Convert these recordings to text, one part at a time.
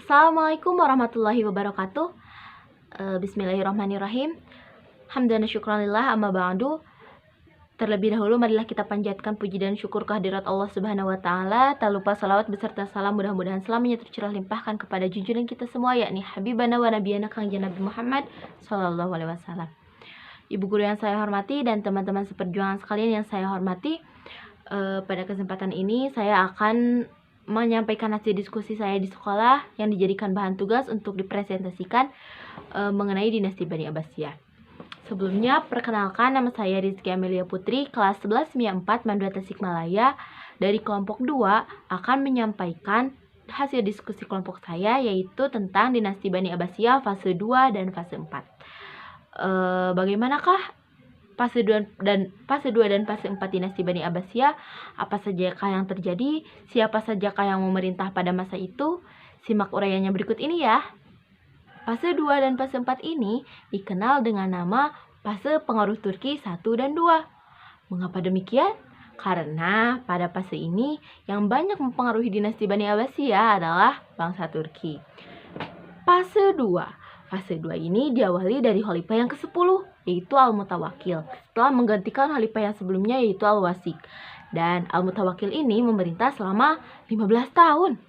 Assalamualaikum warahmatullahi wabarakatuh. Bismillahirrahmanirrahim. Hamdan wa syukranillah, amma ba'du. Terlebih dahulu marilah kita panjatkan puji dan syukur kehadirat Allah Subhanahu wa taala. Tak lupa salawat beserta salam mudah-mudahan selamanya tercurah limpahkan kepada junjungan kita semua, yakni habibana wa nabiyana Kangjeng Nabi Muhammad sallallahu alaihi wasallam. Ibu guru yang saya hormati dan teman-teman seperjuangan sekalian yang saya hormati, pada kesempatan ini saya akan menyampaikan hasil diskusi saya di sekolah yang dijadikan bahan tugas untuk dipresentasikan mengenai dinasti Bani Abbasiyah. Sebelumnya, perkenalkan, nama saya Rizky Amelia Putri, kelas 11 MIA 4 Mandua Tasikmalaya. Dari kelompok 2 akan menyampaikan hasil diskusi kelompok saya, yaitu tentang dinasti Bani Abbasiyah fase 2 dan fase 4. Bagaimanakah fase 2 dan fase 4 dinasti Bani Abbasiyah? Apa sajakah yang terjadi? Siapa sajakah yang memerintah pada masa itu? Simak uraiannya berikut ini ya. Fase 2 dan fase 4 ini dikenal dengan nama fase pengaruh Turki 1 dan 2. Mengapa demikian? Karena pada fase ini yang banyak mempengaruhi dinasti Bani Abbasiyah adalah bangsa Turki. Fase 2. Fase 2 ini diawali dari khalifah yang ke-10, yaitu Al-Mutawakkil, setelah menggantikan khalifah yang sebelumnya, yaitu Al-Wasik. Dan Al-Mutawakkil ini memerintah selama 15 tahun.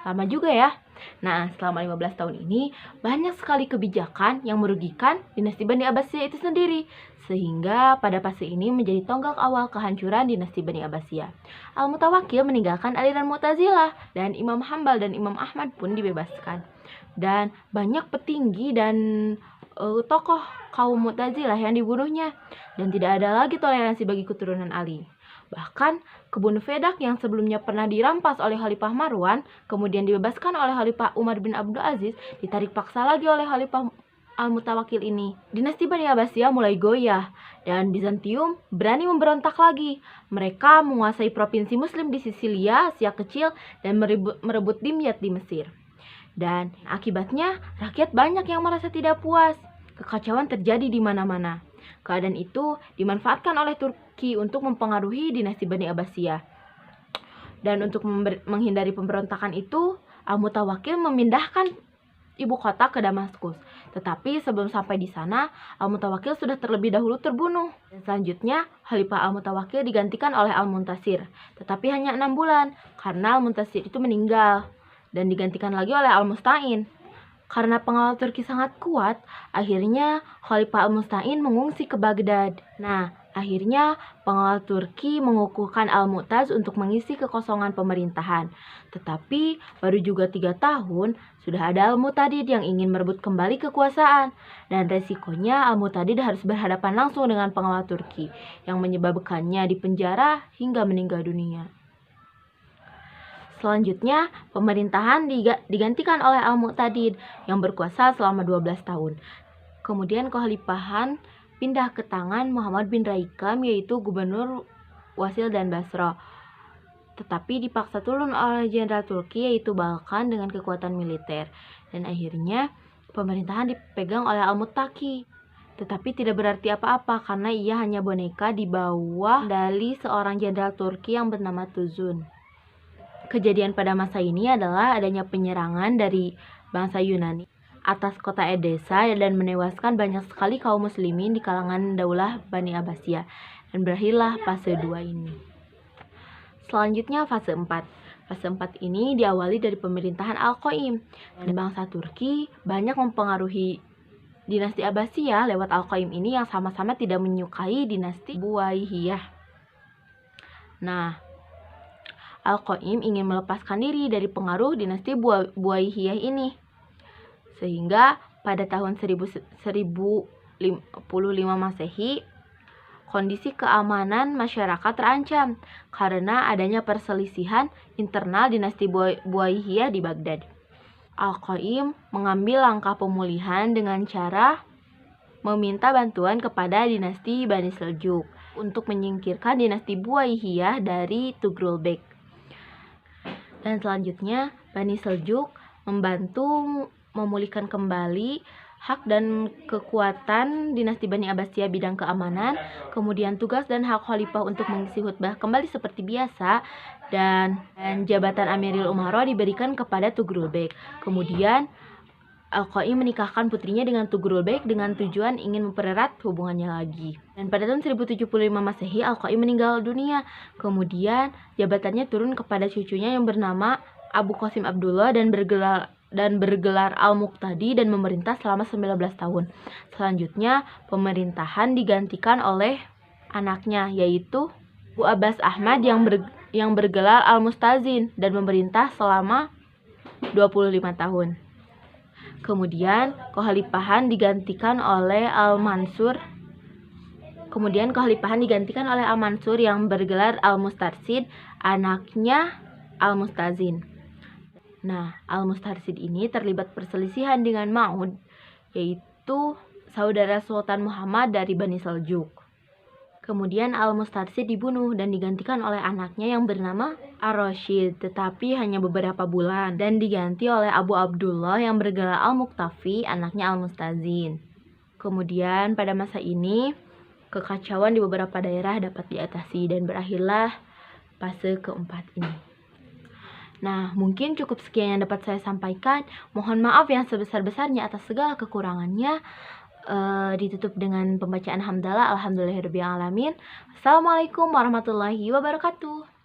Lama juga ya. Nah, selama 15 tahun ini banyak sekali kebijakan yang merugikan dinasti Bani Abbasiyah itu sendiri, sehingga pada fase ini menjadi tonggak awal kehancuran dinasti Bani Abbasiyah. Al-Mutawakkil meninggalkan aliran Mu'tazilah, dan Imam Hambal dan Imam Ahmad pun dibebaskan. Dan banyak petinggi dan tokoh kaum Mu'tazilah yang dibunuhnya, dan tidak ada lagi toleransi bagi keturunan Ali. Bahkan kebun Fedak yang sebelumnya pernah dirampas oleh Khalifah Marwan, kemudian dibebaskan oleh Khalifah Umar bin Abdul Aziz, ditarik paksa lagi oleh Khalifah Al-Mutawakkil ini. Dinasti Bani Abbasiyah mulai goyah, dan Bizantium berani memberontak lagi. Mereka menguasai provinsi Muslim di Sisilia, Asia Kecil, dan merebut Dimyat di Mesir. Dan akibatnya rakyat banyak yang merasa tidak puas. Kekacauan terjadi di mana-mana. Keadaan itu dimanfaatkan oleh Turki untuk mempengaruhi dinasti Bani Abbasiyah. Dan untuk menghindari pemberontakan itu, Al-Mutawakkil memindahkan ibu kota ke Damaskus. Tetapi sebelum sampai di sana, Al-Mutawakkil sudah terlebih dahulu terbunuh. Dan selanjutnya, Khalifah Al-Mutawakkil digantikan oleh Al-Muntasir. Tetapi hanya 6 bulan, karena Al-Muntasir itu meninggal. Dan digantikan lagi oleh Al-Musta'in. Karena pengawal Turki sangat kuat, akhirnya Khalifah Al-Musta'in mengungsi ke Baghdad. Nah, akhirnya pengawal Turki mengukuhkan Al-Mu'taz untuk mengisi kekosongan pemerintahan. Tetapi baru juga 3 tahun, sudah ada Al-Mu'tadid yang ingin merebut kembali kekuasaan. Dan resikonya Al-Mu'tadid harus berhadapan langsung dengan pengawal Turki, yang menyebabkannya dipenjara hingga meninggal dunia. Selanjutnya, pemerintahan digantikan oleh Al-Mu'tadid yang berkuasa selama 12 tahun. Kemudian kekhalifahan pindah ke tangan Muhammad bin Raikam, yaitu gubernur Wasil dan Basra. Tetapi dipaksa turun oleh jenderal Turki, yaitu Balkan, dengan kekuatan militer. Dan akhirnya pemerintahan dipegang oleh Al-Muttaqi. Tetapi tidak berarti apa-apa karena ia hanya boneka di bawah kendali seorang jenderal Turki yang bernama Tuzun. Kejadian pada masa ini adalah adanya penyerangan dari bangsa Yunani atas kota Edessa dan menewaskan banyak sekali kaum muslimin di kalangan daulah Bani Abbasiyah, dan berakhirlah fase 2 ini. Selanjutnya fase 4. Fase 4 ini diawali dari pemerintahan Al-Qaim, dan bangsa Turki banyak mempengaruhi dinasti Abbasiyah lewat Al-Qaim ini yang sama-sama tidak menyukai dinasti Buwaihiyah. Nah, Al-Qaim ingin melepaskan diri dari pengaruh dinasti Buwaihiyah ini. Sehingga pada tahun 1055 Masehi, kondisi keamanan masyarakat terancam karena adanya perselisihan internal dinasti Buwaihiyah di Baghdad. Al-Qaim mengambil langkah pemulihan dengan cara meminta bantuan kepada dinasti Bani Seljuk untuk menyingkirkan dinasti Buwaihiyah dari Tugrul Bek. Dan selanjutnya Bani Seljuk membantu memulihkan kembali hak dan kekuatan dinasti Bani Abbasiyah bidang keamanan, kemudian tugas dan hak khalifah untuk mengisi khutbah kembali seperti biasa, dan jabatan Amirul Umaro diberikan kepada Tughrul Bek. Kemudian Al-Qa'i menikahkan putrinya dengan Tughrul Bek dengan tujuan ingin mempererat hubungannya lagi. Dan pada tahun 1075 Masehi, Al-Qa'i meninggal dunia. Kemudian jabatannya turun kepada cucunya yang bernama Abu Qasim Abdullah dan bergelar Al-Muqtadi dan memerintah selama 19 tahun. Selanjutnya, pemerintahan digantikan oleh anaknya, yaitu Abu Abbas Ahmad yang bergelar Al-Mustazin dan memerintah selama 25 tahun. Kemudian kekhalifahan digantikan oleh Al-Mansur. Yang bergelar Al-Mustarsyid, anaknya Al-Mustazin. Nah, Al-Mustarsyid ini terlibat perselisihan dengan Ma'ud, yaitu saudara Sultan Muhammad dari Bani Seljuk. Kemudian Al-Mustarsyid dibunuh dan digantikan oleh anaknya yang bernama Ar-Rasyid, tetapi hanya beberapa bulan, dan diganti oleh Abu Abdullah yang bergelar Al-Muktafi, anaknya Al-Mustazin. Kemudian pada masa ini, kekacauan di beberapa daerah dapat diatasi dan berakhirlah fase keempat ini. Nah, mungkin cukup sekian yang dapat saya sampaikan. Mohon maaf yang sebesar-besarnya atas segala kekurangannya. Ditutup dengan pembacaan hamdalah. Alhamdulillahirrabbilalamin. Assalamualaikum warahmatullahi wabarakatuh.